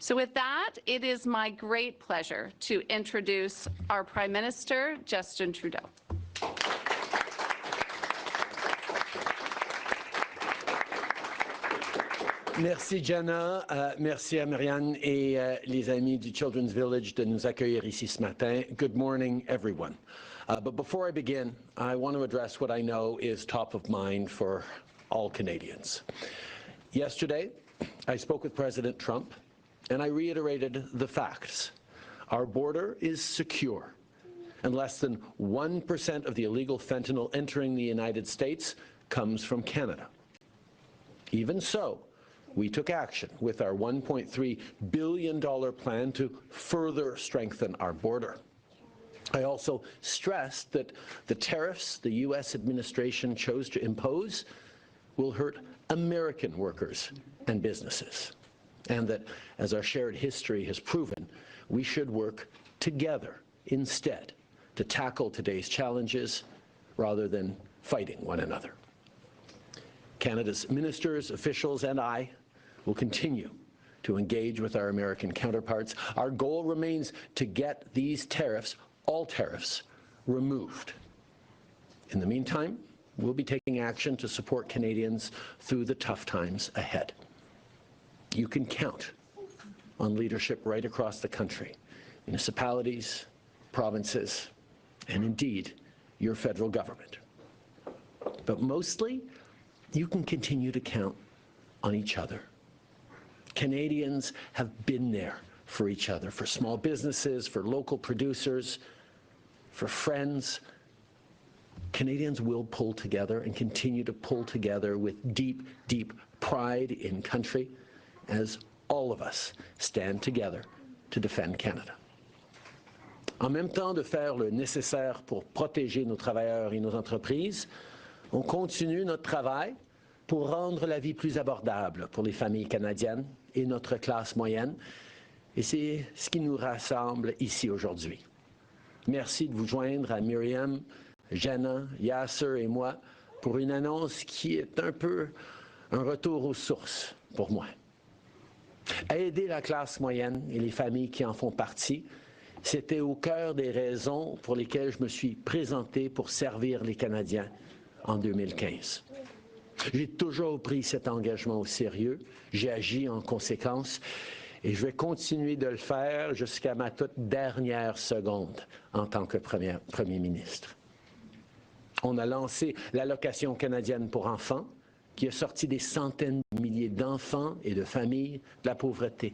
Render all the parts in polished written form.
So with that, it is my great pleasure to introduce our Prime Minister, Justin Trudeau. Merci Jana, merci à Marianne et les amis du Children's Village de nous accueillir ici ce matin. Good morning, everyone. But before I begin, I want to address what I know is top of mind for all Canadians. Yesterday, I spoke with President Trump, and I reiterated the facts. Our border is secure, and less than 1% of the illegal fentanyl entering the United States comes from Canada. Even so, we took action with our $1.3 billion plan to further strengthen our border. I also stressed that the tariffs the U.S. administration chose to impose will hurt American workers and businesses, and that, as our shared history has proven, we should work together instead to tackle today's challenges rather than fighting one another. Canada's ministers, officials, and I will continue to engage with our American counterparts. Our goal remains to get these tariffs, all tariffs, removed. In the meantime, we'll be taking action to support Canadians through the tough times ahead. You can count on leadership right across the country, municipalities, provinces, and indeed, your federal government. But mostly, you can continue to count on each other. Canadians have been there for each other, for small businesses, for local producers, for friends. Canadians will pull together and continue to pull together with deep, deep pride in country as all of us stand together to defend Canada. En même temps de faire le nécessaire pour protéger nos travailleurs et nos entreprises, on continue notre travail pour rendre la vie plus abordable pour les familles canadiennes et notre classe moyenne. Et c'est ce qui nous rassemble ici aujourd'hui. Merci de vous joindre à Myriam, Jana, Yasser et moi pour une annonce qui est un peu un retour aux sources pour moi. Aider la classe moyenne et les familles qui en font partie, c'était au cœur des raisons pour lesquelles je me suis présenté pour servir les Canadiens en 2015. J'ai toujours pris cet engagement au sérieux, j'ai agi en conséquence et je vais continuer de le faire jusqu'à ma toute dernière seconde en tant que Premier ministre. On a lancé l'allocation canadienne pour enfants qui a sorti des centaines de milliers d'enfants et de familles de la pauvreté.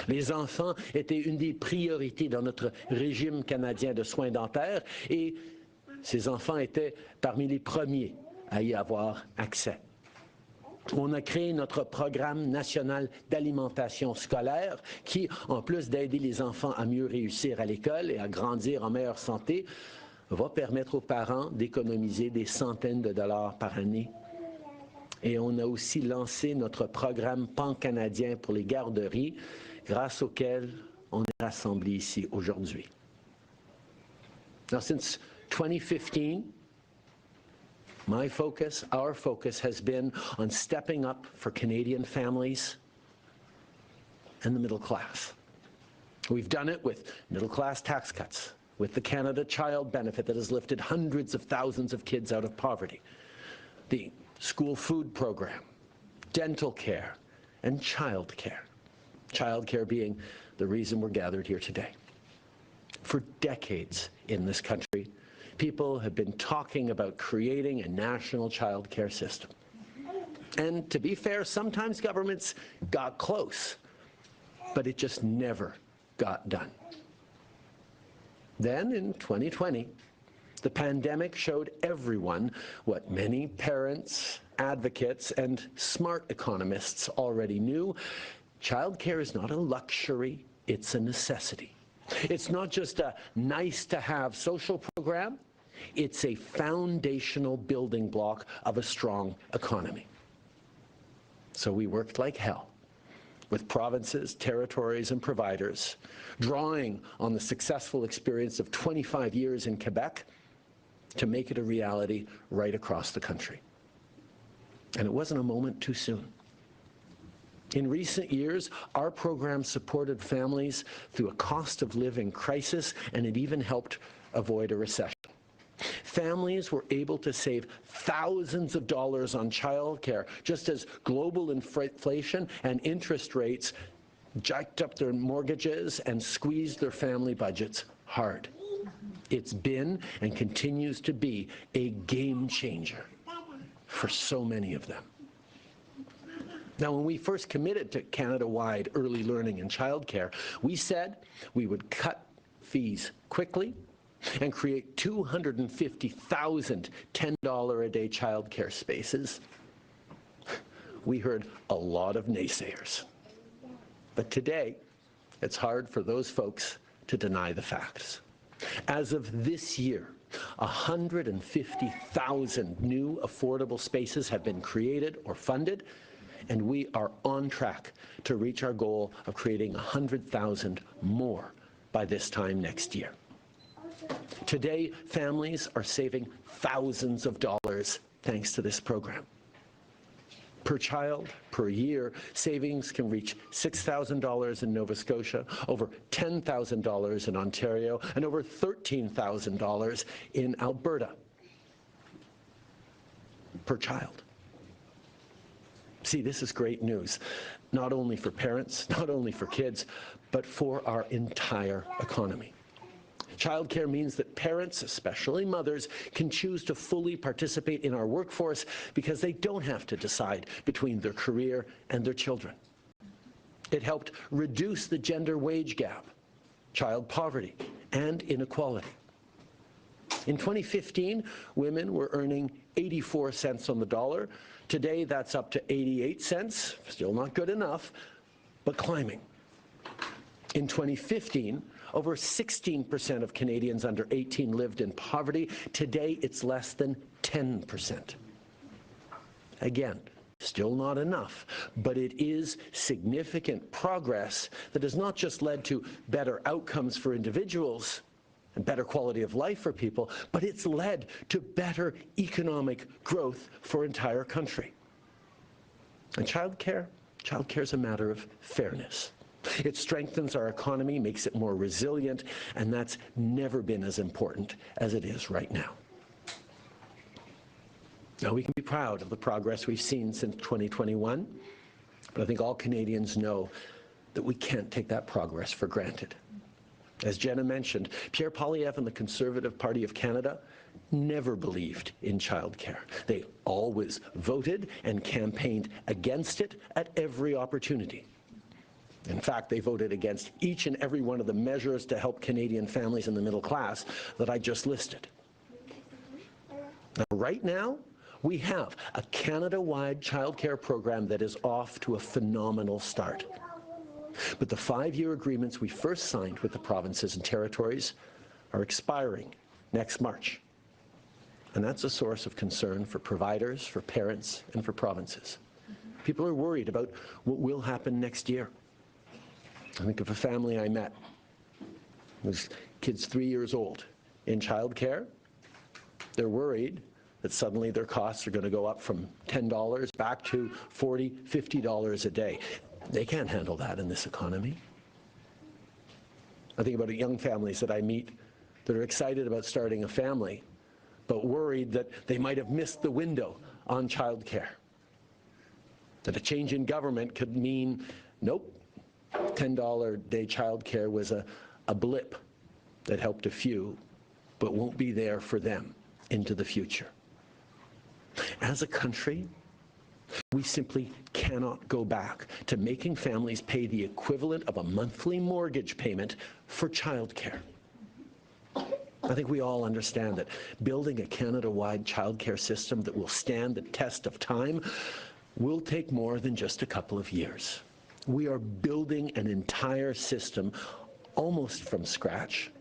Les enfants étaient une des priorités dans notre régime canadien de soins dentaires et ces enfants étaient parmi les premiers à y avoir accès. On a créé notre programme national d'alimentation scolaire qui, en plus d'aider les enfants à mieux réussir à l'école et à grandir en meilleure santé, va permettre aux parents d'économiser des centaines de dollars par année. Et on a aussi lancé notre programme pan-canadien pour les garderies, grâce auquel on est rassemblés ici aujourd'hui. Now, since 2015, my focus, our focus, has been on stepping up for Canadian families and the middle class. We've done it with middle-class tax cuts, with the Canada Child Benefit that has lifted hundreds of thousands of kids out of poverty, the school food program, dental care, and child care. Child care being the reason we're gathered here today. For decades in this country, people have been talking about creating a national child care system. And to be fair, sometimes governments got close, but it just never got done. Then in 2020, the pandemic showed everyone what many parents, advocates, and smart economists already knew. Childcare is not a luxury, it's a necessity. It's not just a nice-to-have social program, it's a foundational building block of a strong economy. So we worked like hell with provinces, territories, and providers, drawing on the successful experience of 25 years in Quebec to make it a reality right across the country. And it wasn't a moment too soon. In recent years, our program supported families through a cost of living crisis, and it even helped avoid a recession. Families were able to save thousands of dollars on childcare, just as global inflation and interest rates jacked up their mortgages and squeezed their family budgets hard. It's been and continues to be a game changer for so many of them. Now, when we first committed to Canada-wide early learning and childcare, we said we would cut fees quickly and create 250,000 $10 a day childcare spaces. We heard a lot of naysayers. But today, it's hard for those folks to deny the facts. As of this year, 150,000 new affordable spaces have been created or funded, and we are on track to reach our goal of creating 100,000 more by this time next year. Today, families are saving thousands of dollars thanks to this program. Per child, per year, savings can reach $6,000 in Nova Scotia, over $10,000 in Ontario, and over $13,000 in Alberta. Per child. See, this is great news, not only for parents, not only for kids, but for our entire economy. Childcare means that parents, especially mothers, can choose to fully participate in our workforce because they don't have to decide between their career and their children. It helped reduce the gender wage gap, child poverty, and inequality. In 2015, women were earning 84 cents on the dollar. Today, that's up to 88 cents, still not good enough, but climbing. In 2015, over 16% of Canadians under 18 lived in poverty. Today, it's less than 10%. Again, still not enough, but it is significant progress that has not just led to better outcomes for individuals and better quality of life for people, but it's led to better economic growth for entire country. And childcare is a matter of fairness. It strengthens our economy, makes it more resilient, and that's never been as important as it is right now. Now, we can be proud of the progress we've seen since 2021, but I think all Canadians know that we can't take that progress for granted. As Jenna mentioned, Pierre Poilievre and the Conservative Party of Canada never believed in childcare. They always voted and campaigned against it at every opportunity. In fact, they voted against each and every one of the measures to help Canadian families in the middle class that I just listed. Now, right now, we have a Canada-wide childcare program that is off to a phenomenal start. But the 5-year agreements we first signed with the provinces and territories are expiring next March. And that's a source of concern for providers, for parents, and for provinces. People are worried about what will happen next year. I think of a family I met. His kid's 3 years old in childcare. They're worried that suddenly their costs are going to go up from $10 back to $40, $50 a day. They can't handle that in this economy. I think about young families that I meet that are excited about starting a family, but worried that they might have missed the window on childcare. That a change in government could mean, nope, $10 a day childcare was a blip that helped a few, but won't be there for them into the future. As a country, we simply cannot go back to making families pay the equivalent of a monthly mortgage payment for childcare. I think we all understand that building a Canada-wide childcare system that will stand the test of time will take more than just a couple of years. We are building an entire system almost from scratch,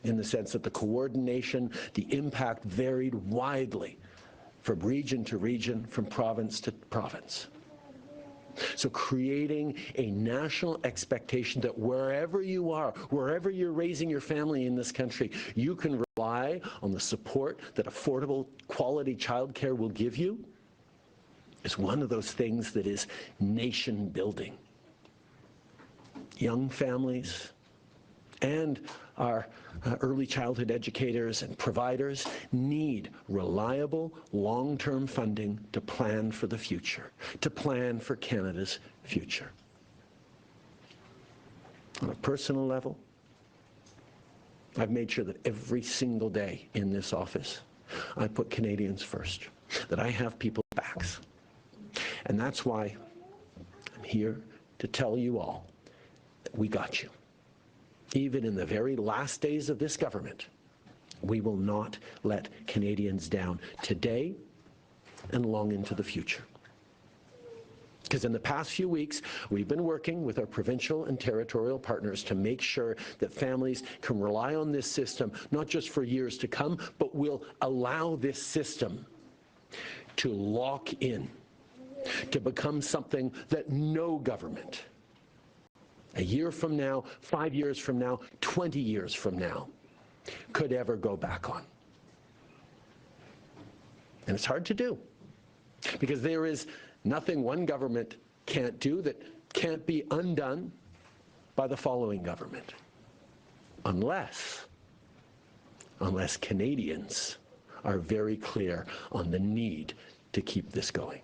in the sense that the coordination, the impact varied widely from region to region, from province to province. So creating a national expectation that wherever you are, wherever you're raising your family in this country, you can rely on the support that affordable, quality childcare will give you, is one of those things that is nation building. Young families and our early childhood educators and providers need reliable, long-term funding to plan for the future, to plan for Canada's future. On a personal level, I've made sure that every single day in this office, I put Canadians first, that I have people's backs. And that's why I'm here to tell you all that we got you. Even in the very last days of this government, we will not let Canadians down today and long into the future. Because in the past few weeks, we've been working with our provincial and territorial partners to make sure that families can rely on this system, not just for years to come, but will allow this system to lock in, to become something that no government, a year from now, 5 years from now, 20 years from now, could ever go back on. And it's hard to do, because there is nothing one government can't do that can't be undone by the following government, unless Canadians are very clear on the need to keep this going.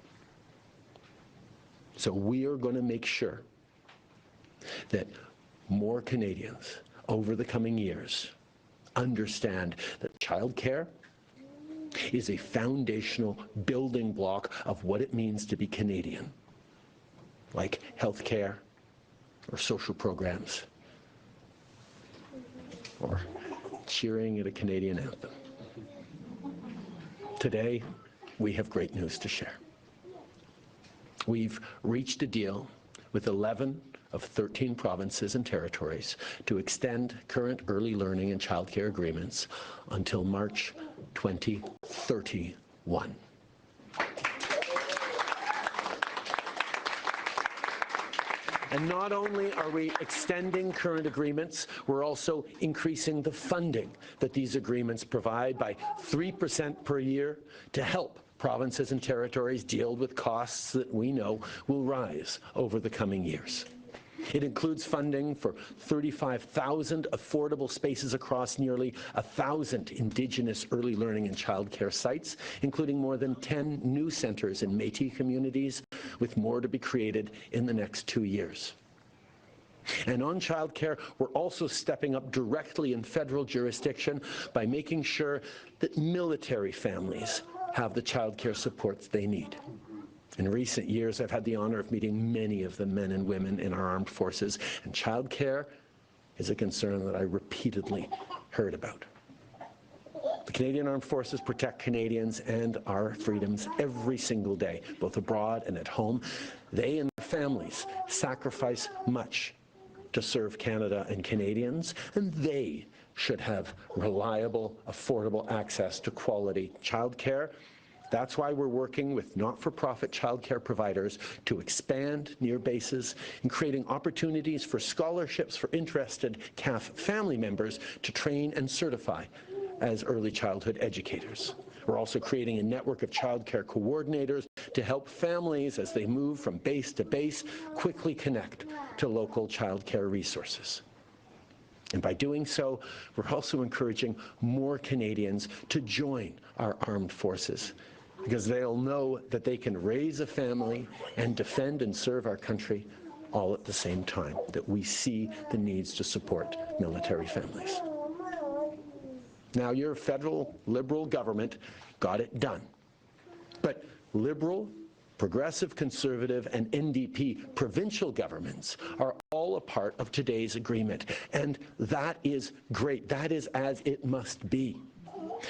So we are going to make sure that more Canadians over the coming years understand that childcare is a foundational building block of what it means to be Canadian, like healthcare or social programs or cheering at a Canadian anthem. Today, we have great news to share. We've reached a deal with 11 of 13 provinces and territories to extend current early learning and childcare agreements until March 2031. And not only are we extending current agreements, we're also increasing the funding that these agreements provide by 3% per year to help provinces and territories deal with costs that we know will rise over the coming years. It includes funding for 35,000 affordable spaces across nearly 1,000 Indigenous early learning and childcare sites, including more than 10 new centres in Métis communities, with more to be created in the next 2 years. And on childcare, we're also stepping up directly in federal jurisdiction by making sure that military families have the childcare supports they need. In recent years, I've had the honor of meeting many of the men and women in our armed forces, and childcare is a concern that I repeatedly heard about. The Canadian Armed Forces protect Canadians and our freedoms every single day, both abroad and at home. They and their families sacrifice much to serve Canada and Canadians, and they should have reliable, affordable access to quality childcare. That's why we're working with not-for-profit childcare providers to expand near bases and creating opportunities for scholarships for interested CAF family members to train and certify as early childhood educators. We're also creating a network of childcare coordinators to help families as they move from base to base quickly connect to local childcare resources. And by doing so, we're also encouraging more Canadians to join our armed forces, because they'll know that they can raise a family and defend and serve our country all at the same time, that we see the needs to support military families. Now, your federal Liberal government got it done, but Liberal, Progressive, Conservative, and NDP provincial governments are all a part of today's agreement, and that is great. That is as it must be.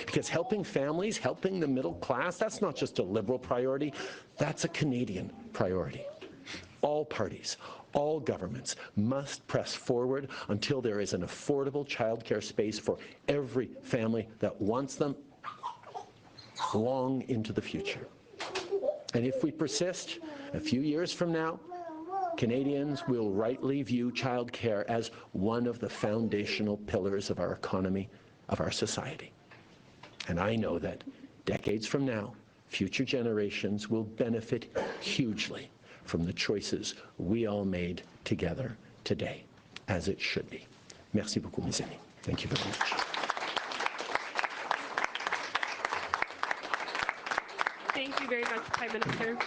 Because helping families, helping the middle class, that's not just a Liberal priority, that's a Canadian priority. All parties, all governments must press forward until there is an affordable childcare space for every family that wants them long into the future. And if we persist, a few years from now, Canadians will rightly view childcare as one of the foundational pillars of our economy, of our society. And I know that decades from now, future generations will benefit hugely from the choices we all made together today, as it should be. Merci beaucoup, mes amis. Thank you very much. Thank you very much, Prime Minister.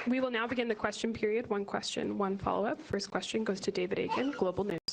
We will now begin the question period. One question, one follow-up. First question goes to David Aiken, Global News.